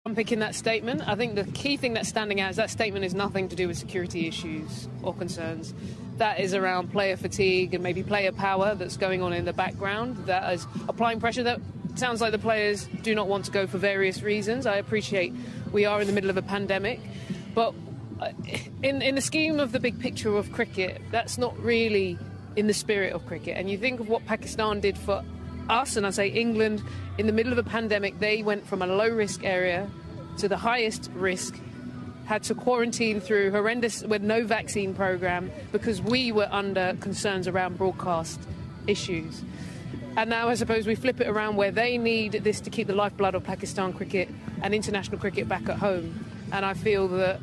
I'm picking that statement. I think the key thing that's standing out is that statement is nothing to do with security issues or concerns. That is around player fatigue and maybe player power that's going on in the background. That is applying pressure. That sounds like the players do not want to go for various reasons. I appreciate we are in the middle of a pandemic, but in the scheme of the big picture of cricket, that's not really in the spirit of cricket. And you think of what Pakistan did for us, and I say England, in the middle of a pandemic, they went from a low-risk area to the highest risk, had to quarantine through horrendous, with no vaccine program, because we were under concerns around broadcast issues. And now I suppose we flip it around where they need this to keep the lifeblood of Pakistan cricket and international cricket back at home. And I feel that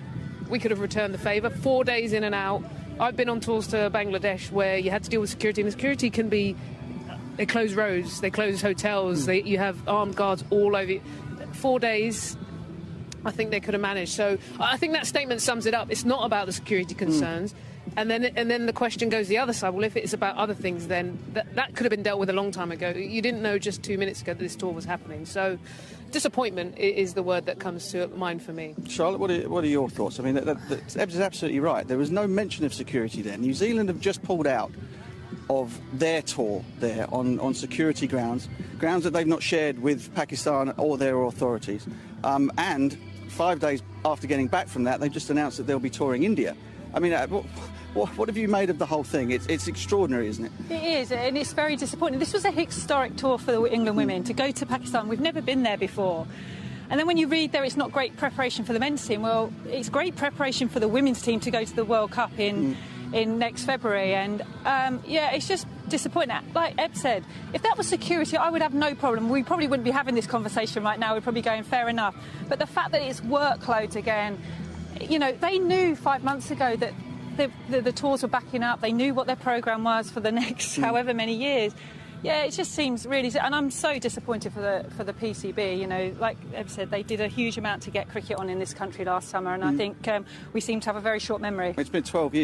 we could have returned the favour. 4 days in and out. I've been on tours to Bangladesh where you had to deal with security, and the security can be... They close roads, they close hotels, you have armed guards all over you. 4 days, I think they could have managed. So I think that statement sums it up. It's not about the security concerns. And then the question goes the other side. Well, if it's about other things, then that could have been dealt with a long time ago. You didn't know just 2 minutes ago that this tour was happening. So disappointment is the word that comes to mind for me. Charlotte, what are your thoughts? I mean, Ebbs is absolutely right. There was no mention of security there. New Zealand have just pulled out of their tour there on security grounds that they've not shared with Pakistan or their authorities. And 5 days after getting back from that, they've just announced that they'll be touring India. I mean, what have you made of the whole thing? It's extraordinary, isn't it? It is, and it's very disappointing. This was a historic tour for the England women, to go to Pakistan. We've never been there before. And then when you read there it's not great preparation for the men's team, well, it's great preparation for the women's team to go to the World Cup in next February. And, yeah, it's just disappointing. Like Eb said, if that was security, I would have no problem. We probably wouldn't be having this conversation right now. We'd probably be going, fair enough. But the fact that it's workloads again, you know, they knew 5 months ago that the tours were backing up. They knew what their programme was for the next however many years. Yeah, it just seems really... And I'm so disappointed for the PCB. You know, like Eb said, they did a huge amount to get cricket on in this country last summer, and I think we seem to have a very short memory. It's been 12 years.